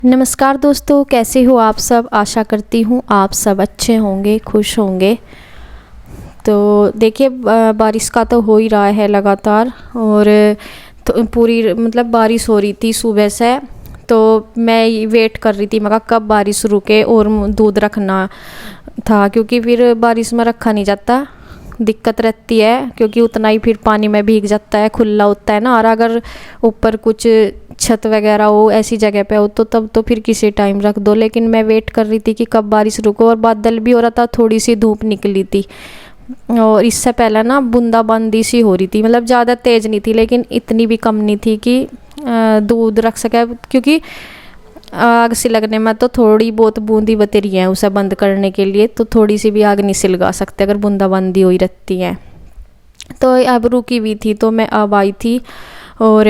नमस्कार दोस्तों, कैसे हो आप सब। आशा करती हूँ आप सब अच्छे होंगे, खुश होंगे। तो देखिए बारिश का तो हो ही रहा है लगातार। और तो पूरी मतलब बारिश हो रही थी सुबह से। तो मैं वेट कर रही थी, मैं कहा कब बारिश रुके और दूध रखना था, क्योंकि फिर बारिश में रखा नहीं जाता, दिक्कत रहती है, क्योंकि उतना ही फिर पानी में भीग जाता है, खुला होता है ना। और अगर ऊपर कुछ छत वगैरह हो, ऐसी जगह पे हो, तो तब तो फिर किसी टाइम रख दो। लेकिन मैं वेट कर रही थी कि कब बारिश रुको, और बादल भी हो रहा था, थोड़ी सी धूप निकली थी। और इससे पहले ना बूंदाबांदी सी हो रही थी, मतलब ज़्यादा तेज़ नहीं थी लेकिन इतनी भी कम नहीं थी कि दूध रख सके, क्योंकि आग से लगने में तो थोड़ी बहुत बूंदी बतेरी है उसे बंद करने के लिए, तो थोड़ी सी भी आग नहीं सिलगा सकते अगर बूंदाबांदी हुई रहती है। तो अब रुकी हुई थी, तो मैं अब आई थी और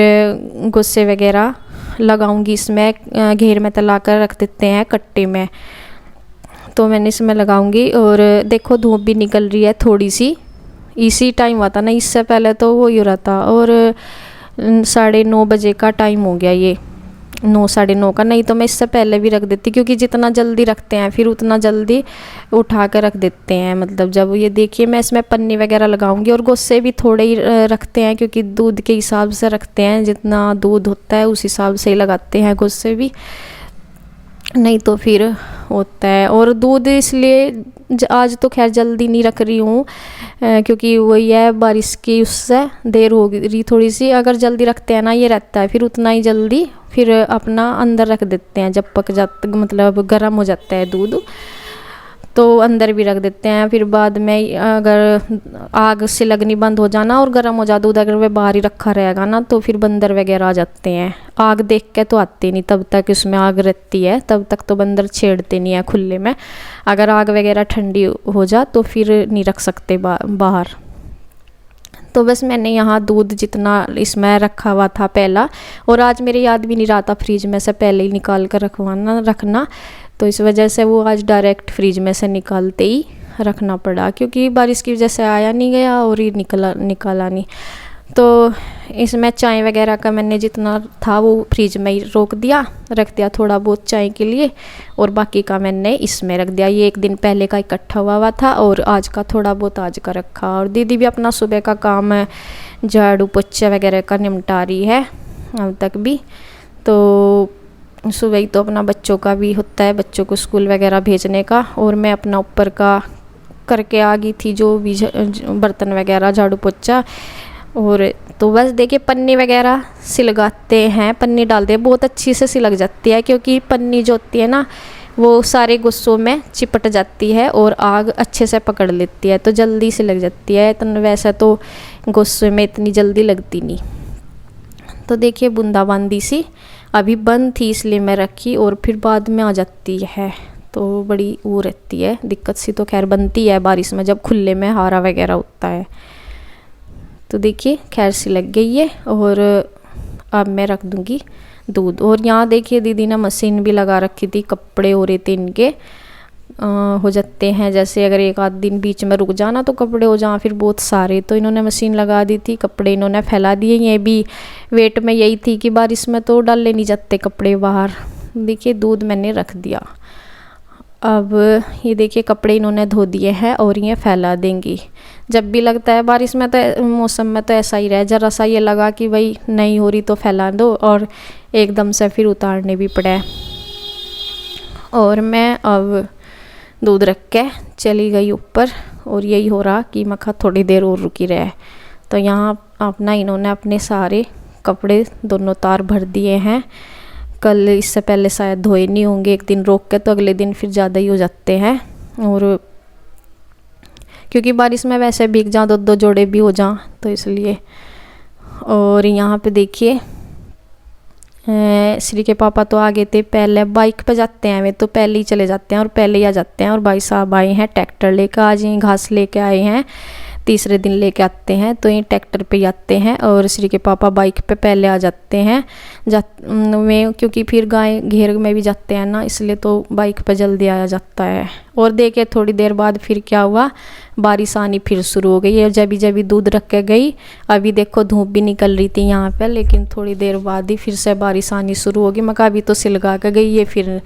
गुस्से वगैरह लगाऊंगी इसमें, घेर में तला कर रख देते हैं कट्टे में, तो मैंने इसमें लगाऊंगी। और देखो धूप भी निकल रही है थोड़ी सी, इसी टाइम हुआ था ना, इससे पहले तो वो ही हो रहा था। और 9:30 बजे का टाइम हो गया, ये 9 साढ़े 9 का। नहीं तो मैं इससे पहले भी रख देती, क्योंकि जितना जल्दी रखते हैं फिर उतना जल्दी उठा कर रख देते हैं। मतलब जब ये देखिए मैं इसमें पन्नी वगैरह लगाऊंगी, और गुस्से भी थोड़े ही रखते हैं, क्योंकि दूध के हिसाब से रखते हैं, जितना दूध होता है उस हिसाब से ही लगाते हैं गुस्से भी, नहीं तो फिर होता है। और दूध इसलिए आज तो खैर जल्दी नहीं रख रही हूँ, क्योंकि वही है बारिश की उससे देर हो रही थोड़ी सी। अगर जल्दी रखते हैं ना, ये रहता है फिर उतना ही जल्दी फिर अपना अंदर रख देते हैं, जब पक जाता मतलब गर्म हो जाता है दूध, तो अंदर भी रख देते हैं। फिर बाद में अगर आग से लगनी बंद हो जाना और गर्म हो जा दूध, अगर वह बाहर ही रखा रहेगा ना, तो फिर बंदर वगैरह आ जाते हैं। आग देख के तो आते नहीं, तब तक उसमें आग रहती है, तब तक तो बंदर छेड़ते नहीं है खुले में। अगर आग वगैरह ठंडी हो जा तो फिर नहीं रख सकते बाहर। तो बस मैंने यहाँ दूध जितना इसमें रखा हुआ था पहला, और आज मेरे याद भी नहीं रहा था फ्रिज में से पहले ही निकाल कर रखना, तो इस वजह से वो आज डायरेक्ट फ्रिज में से निकालते ही रखना पड़ा, क्योंकि बारिश की वजह से आया नहीं गया और ये निकाला नहीं। तो इसमें चाय वगैरह का मैंने जितना था वो फ्रिज में ही रख दिया थोड़ा बहुत चाय के लिए, और बाकी का मैंने इसमें रख दिया। ये एक दिन पहले का इकट्ठा हुआ था, और आज का थोड़ा बहुत आज का रखा। और दीदी भी अपना सुबह का काम है, झाड़ू पोछा वगैरह का निपटा रही है अब तक भी। तो सुबह ही तो अपना बच्चों का भी होता है, बच्चों को स्कूल वगैरह भेजने का, और मैं अपना ऊपर का करके आ गई थी, जो भी बर्तन वगैरह झाड़ू पोछा। और तो बस देखिए पन्नी वगैरह सिलगाते हैं, पन्नी डालते हैं, बहुत अच्छी से सिलग जाती है, क्योंकि पन्नी जो होती है ना वो सारे गुस्सों में चिपट जाती है और आग अच्छे से पकड़ लेती है, तो जल्दी से लग जाती है। तो वैसे तो गुस्से में इतनी जल्दी लगती नहीं। तो देखिए बूंदाबांदी सी अभी बंद थी इसलिए मैं रखी, और फिर बाद में आ जाती है, तो बड़ी वो रहती है दिक्कत सी। तो खैर बनती है बारिश में, जब खुले में हारा वगैरह होता है। तो देखिए खैर सी लग गई है, और अब मैं रख दूँगी दूध। और यहाँ देखिए दीदी ने मशीन भी लगा रखी थी, कपड़े हो रहे थे इनके, हो जाते हैं जैसे अगर एक आध दिन बीच में रुक जाना तो कपड़े हो जाए फिर बहुत सारे, तो इन्होंने मशीन लगा दी थी, कपड़े इन्होंने फैला दिए। ये भी वेट में यही थी कि बारिश में तो डाले नहीं जाते कपड़े बाहर। देखिए दूध मैंने रख दिया। अब ये देखिए कपड़े इन्होंने धो दिए हैं और ये फैला देंगी। जब भी लगता है बारिश में तो मौसम में तो ऐसा ही रहे, ज़रा सा ये लगा कि भाई नहीं हो रही तो फैला दो, और एकदम से फिर उतारने भी पड़े। और मैं अब दूध रख के चली गई ऊपर, और यही हो रहा कि मखा थोड़ी देर और रुकी रहे। तो यहाँ अपना इन्होंने अपने सारे कपड़े दोनों तार भर दिए हैं। कल इससे पहले शायद धोए नहीं होंगे, एक दिन रोक के, तो अगले दिन फिर ज़्यादा ही हो जाते हैं। और क्योंकि बारिश में वैसे भीग जाओ, 2-2 जोड़े भी हो जाओ, तो इसलिए। और यहाँ पे देखिए श्री के पापा तो आगे थे, पहले बाइक पे जाते हैं, वे तो पहले ही चले जाते हैं और पहले ही आ जाते हैं। और भाई साहब आए हैं ट्रैक्टर लेकर, आज ही घास लेके आए हैं, तीसरे दिन लेके आते हैं, तो ये ट्रैक्टर पे आते हैं। और श्री के पापा बाइक पे पहले आ जाते हैं में, क्योंकि फिर गाय घेर में भी जाते हैं ना, इसलिए तो बाइक पे जल्दी आया जाता है। और देखे थोड़ी देर बाद फिर क्या हुआ, बारिश आनी फिर शुरू हो गई। और जब दूध रख के गई, अभी देखो धूप भी निकल रही थी यहाँ पे, लेकिन थोड़ी देर बाद ही फिर से बारिश आनी शुरू होगी। मैं कहा अभी तो सिलगा के गई है, फिर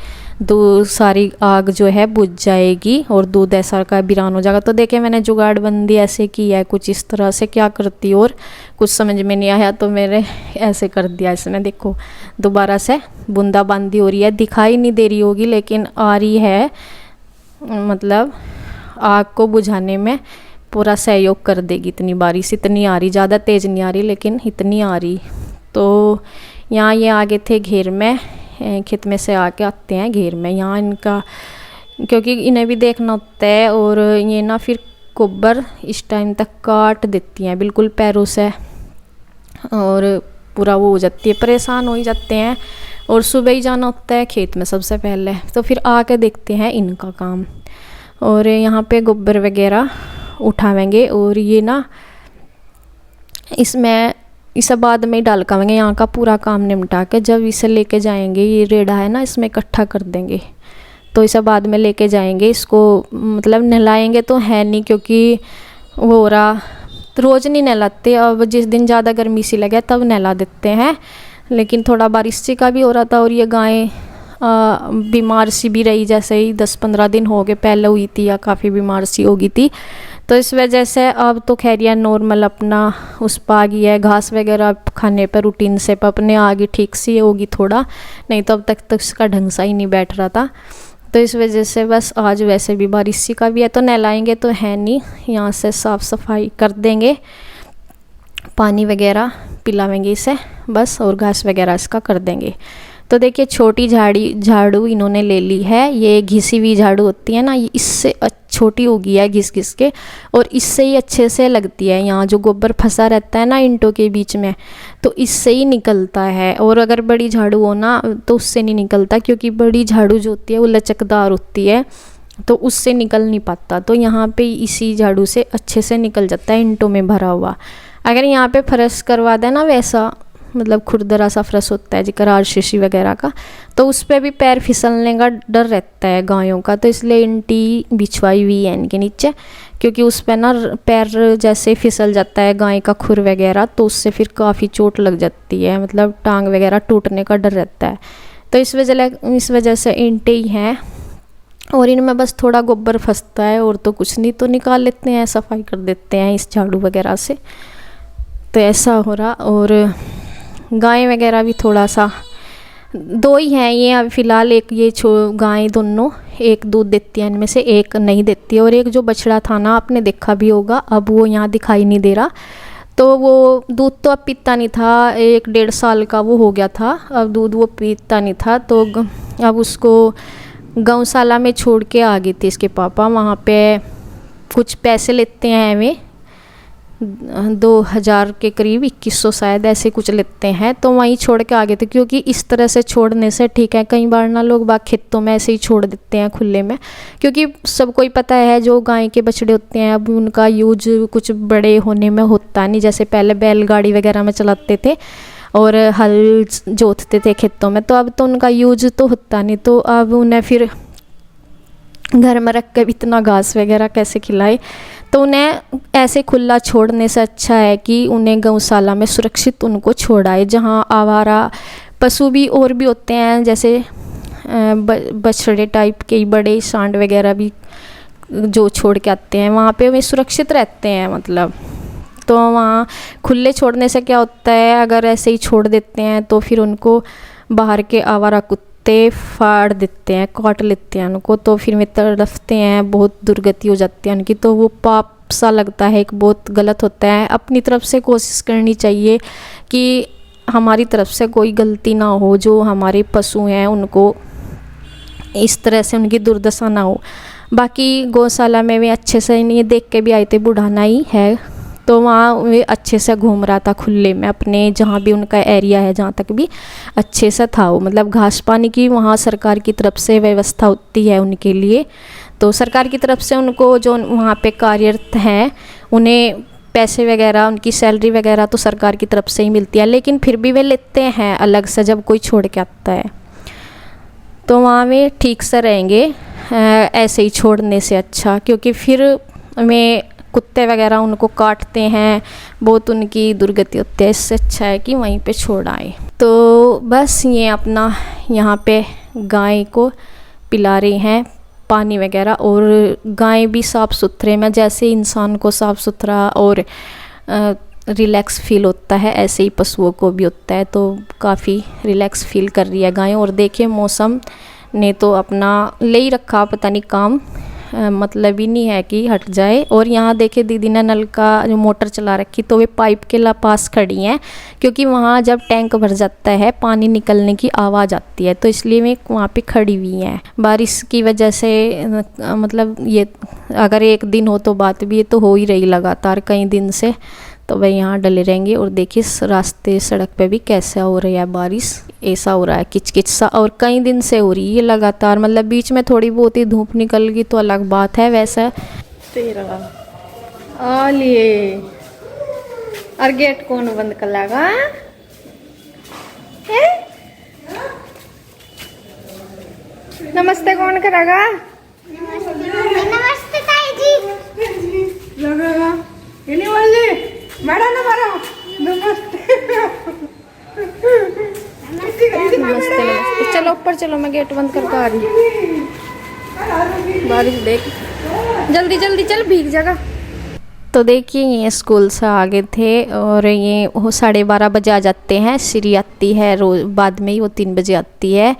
सारी आग जो है बुझ जाएगी और दूध ऐसा का बिरान हो जाएगा। तो देखे मैंने जुगाड़ बंदी ऐसे की है कुछ इस तरह से, क्या करती और कुछ समझ में नहीं आया तो मैंने ऐसे कर दिया। इसमें देखो दोबारा से बूंदाबांदी हो रही है, दिखाई नहीं दे रही होगी लेकिन आ रही है, मतलब आग को बुझाने में पूरा सहयोग कर देगी। इतनी बारिश इतनी आ रही, ज़्यादा तेज़ नहीं आ रही लेकिन इतनी आ रही। तो यहाँ ये आगे थे घेर में, खेत में से आके आते हैं घेर में। यहाँ इनका क्योंकि इन्हें भी देखना होता है, और ये ना फिर गोबर इस टाइम तक काट देती हैं बिल्कुल पैरों से, और पूरा वो हो जाती है, परेशान हो ही जाते हैं। और सुबह ही जाना होता है खेत में सबसे पहले, तो फिर आके देखते हैं इनका काम। और यहाँ पे गोबर वगैरह उठावेंगे, और ये ना इसमें इसे बाद में ही डाल कावेंगे। यहाँ का पूरा काम निपटा के जब इसे लेके जाएंगे, ये रेड़ा है ना इसमें इकट्ठा कर देंगे, तो इसे बाद में लेके जाएंगे। इसको मतलब नहलाएंगे तो है नहीं, क्योंकि वो हो रहा रोज़ नहीं नहलाते, अब जिस दिन ज़्यादा गर्मी सी लगे तब नहला देते हैं। लेकिन थोड़ा बारिश सी का भी हो रहा था, और ये गाय बीमार सी भी रही, जैसे ही 10-15 दिन हो गए पहले हुई थी या काफ़ी बीमार सी हो गई थी, तो इस वजह से अब तो खैरिया नॉर्मल अपना उस पर आ गई है। घास वगैरह खाने पर रूटीन से अपने आ गई, ठीक सी होगी थोड़ा, नहीं तो अब तक इसका ढंग सा ही नहीं बैठ रहा था। तो इस वजह से बस आज वैसे भी बारिश सी का भी है तो नहलाएंगे तो है नहीं, यहाँ से साफ़ सफाई कर देंगे, पानी वगैरह पिलावेंगे इसे बस, और घास वगैरह इसका कर देंगे। तो देखिए छोटी झाड़ू इन्होंने ले ली है, ये घिसी हुई झाड़ू होती है ना, ये इससे छोटी हो गई है घिस घिस के, और इससे ही अच्छे से लगती है। यहाँ जो गोबर फंसा रहता है ना ईंटों के बीच में, तो इससे ही निकलता है। और अगर बड़ी झाड़ू हो ना तो उससे नहीं निकलता, क्योंकि बड़ी झाड़ू जो होती है वो लचकदार होती है, तो उससे निकल नहीं पाता। तो यहाँ पे इसी झाड़ू से अच्छे से निकल जाता है ईंटों में भरा हुआ। अगर यहाँ पे फर्श करवा देना वैसा, मतलब खुरदरा सा फर्श होता है जिक्र आरसीसी वगैरह का, तो उस पर भी पैर फिसलने का डर रहता है गायों का, तो इसलिए ईंटी बिछवाई हुई है इनके नीचे, क्योंकि उस पर ना पैर जैसे फिसल जाता है गाय का खुर वगैरह, तो उससे फिर काफ़ी चोट लग जाती है, मतलब टांग वगैरह टूटने का डर रहता है। तो इस वजह से ईंटें ही हैं, और इनमें बस थोड़ा गोबर फंसता है और तो कुछ नहीं, तो निकाल लेते हैं, सफाई कर देते हैं इस झाड़ू वगैरह से। तो ऐसा हो रहा। और गाय वगैरह भी थोड़ा सा, 2 ही हैं ये अभी फ़िलहाल, एक ये गाय दोनों, एक दूध देती है इनमें से, एक नहीं देती है। और एक जो बछड़ा था ना आपने देखा भी होगा, अब वो यहाँ दिखाई नहीं दे रहा, तो वो दूध तो अब पीता नहीं था, 1-1.5 साल का वो हो गया था, अब दूध वो पीता नहीं था, तो अब उसको गौशाला में छोड़ के आ गई थी इसके पापा। वहाँ पे कुछ पैसे लेते हैं वे, 2000 के करीब, 2100 शायद ऐसे कुछ लेते हैं, तो वहीं छोड़ के आ गए थे। क्योंकि इस तरह से छोड़ने से ठीक है, कई बार ना लोग बाग खेतों में ऐसे ही छोड़ देते हैं खुले में, क्योंकि सबको ही पता है जो गाय के बछड़े होते हैं अब उनका यूज कुछ बड़े होने में होता नहीं, जैसे पहले बैलगाड़ी वगैरह में चलाते थे और हल जोतते थे खेतों में, तो अब तो उनका यूज तो होता नहीं, तो अब उन्हें फिर घर में रख कर इतना घास वगैरह कैसे खिलाए, तो उन्हें ऐसे खुला छोड़ने से अच्छा है कि उन्हें गौशाला में सुरक्षित उनको छोड़ाए, जहाँ आवारा पशु भी और भी होते हैं, जैसे बछड़े टाइप के बड़े सांड वगैरह भी जो छोड़ के आते हैं, वहाँ पे वे सुरक्षित रहते हैं मतलब। तो वहाँ खुले छोड़ने से क्या होता है, अगर ऐसे ही छोड़ देते हैं तो फिर उनको बाहर के आवारा कुत्ते फाड़ देते हैं, काट लेते हैं उनको, तो फिर वे तड़फते हैं, बहुत दुर्गति हो जाती है उनकी, तो वो पाप सा लगता है, एक बहुत गलत होता है। अपनी तरफ से कोशिश करनी चाहिए कि हमारी तरफ से कोई गलती ना हो, जो हमारे पशु हैं उनको इस तरह से उनकी दुर्दशा ना हो। बाकी गौशाला में वे अच्छे से नहीं देख के भी आए थे, बुढ़ाना ही है, तो वहाँ वे अच्छे से घूम रहा था खुले में, अपने जहाँ भी उनका एरिया है जहाँ तक भी अच्छे से था वो, मतलब घास पानी की वहाँ सरकार की तरफ से व्यवस्था होती है उनके लिए, तो सरकार की तरफ से उनको जो वहाँ पे कार्यरत हैं उन्हें पैसे वगैरह, उनकी सैलरी वगैरह तो सरकार की तरफ से ही मिलती है, लेकिन फिर भी वे लेते हैं अलग से जब कोई छोड़ के आता है, तो वहाँ वे ठीक से रहेंगे। ऐसे ही छोड़ने से अच्छा, क्योंकि फिर मैं कुत्ते वगैरह उनको काटते हैं, बहुत उनकी दुर्गति होती है। इससे अच्छा है कि वहीं पे छोड़ आए। तो बस ये अपना यहाँ पे गाय को पिला रहे हैं पानी वगैरह, और गाय भी साफ़ सुथरे में, जैसे इंसान को साफ़ सुथरा और रिलैक्स फील होता है ऐसे ही पशुओं को भी होता है। तो काफ़ी रिलैक्स फील कर रही है गाय। और देखिए मौसम ने तो अपना ले ही रखा, पता नहीं काम मतलब ही नहीं है कि हट जाए। और यहाँ देखे दीदी ने नल का जो मोटर चला रखी, तो वे पाइप के पास खड़ी हैं, क्योंकि वहाँ जब टैंक भर जाता है पानी निकलने की आवाज़ आती है, तो इसलिए वे वहाँ पे खड़ी हुई हैं। बारिश की वजह से मतलब ये अगर एक दिन हो तो बात भी, ये तो हो ही रही लगातार कई दिन से, तो वह यहाँ डले रहेंगे। और देखिए रास्ते सड़क पे भी कैसा हो रही है बारिश, ऐसा हो रहा है किचकिच सा, और कई दिन से हो रही है लगातार। मतलब बीच में थोड़ी बहुत ही धूप निकल गई तो अलग बात है। वैसा तेरा आ लिए और गेट कौन बंद कर लगा? नमस्ते कौन करेगा? नमस्ते ताई जी। लगेगा ये नहीं बोल जी मैडम ना मारो। नमस्ते नमस्ते नमस्ते। चलो ऊपर चलो, मैं गेट बंद करके आ रही हूँ। बारिश देख, जल्दी जल्दी चल, भीग जाएगा। तो देखिए ये स्कूल से आगे थे, और ये 12:30 बजे आ जाते हैं। श्री आती है रोज, बाद में ही वो 3 बजे आती है।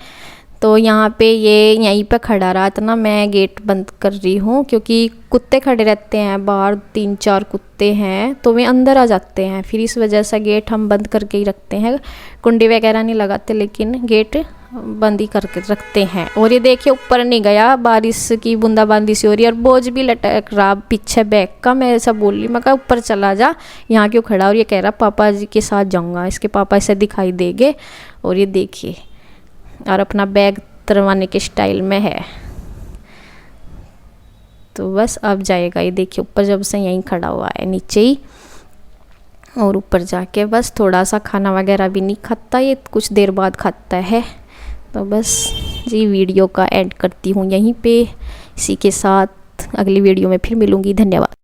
तो यहाँ पे ये यहीं पे खड़ा रहा था ना, मैं गेट बंद कर रही हूँ, क्योंकि कुत्ते खड़े रहते हैं बाहर, 3-4 कुत्ते हैं, तो वे अंदर आ जाते हैं। फिर इस वजह से गेट हम बंद करके ही रखते हैं, कुंडी वगैरह नहीं लगाते, लेकिन गेट बंद ही करके रखते हैं। और ये देखिए ऊपर नहीं गया, बारिश की बूंदाबांदी सी हो रही है, और बोझ भी लटक रहा पीछे बैग का। मैं ऐसा बोल रही, मैं कहा ऊपर चला जा, यहाँ क्यों खड़ा? और ये कह रहा पापा जी के साथ जाऊँगा, इसके पापा इसे दिखाई देंगे। और ये देखिए, और अपना बैग तरवाने के स्टाइल में है। तो बस अब जाएगा। ये देखिए ऊपर जब से यहीं खड़ा हुआ है नीचे ही, और ऊपर जाके बस थोड़ा सा खाना वगैरह भी नहीं खाता, ये कुछ देर बाद खाता है। तो बस जी वीडियो का एंड करती हूँ यहीं पे। इसी के साथ अगली वीडियो में फिर मिलूँगी। धन्यवाद।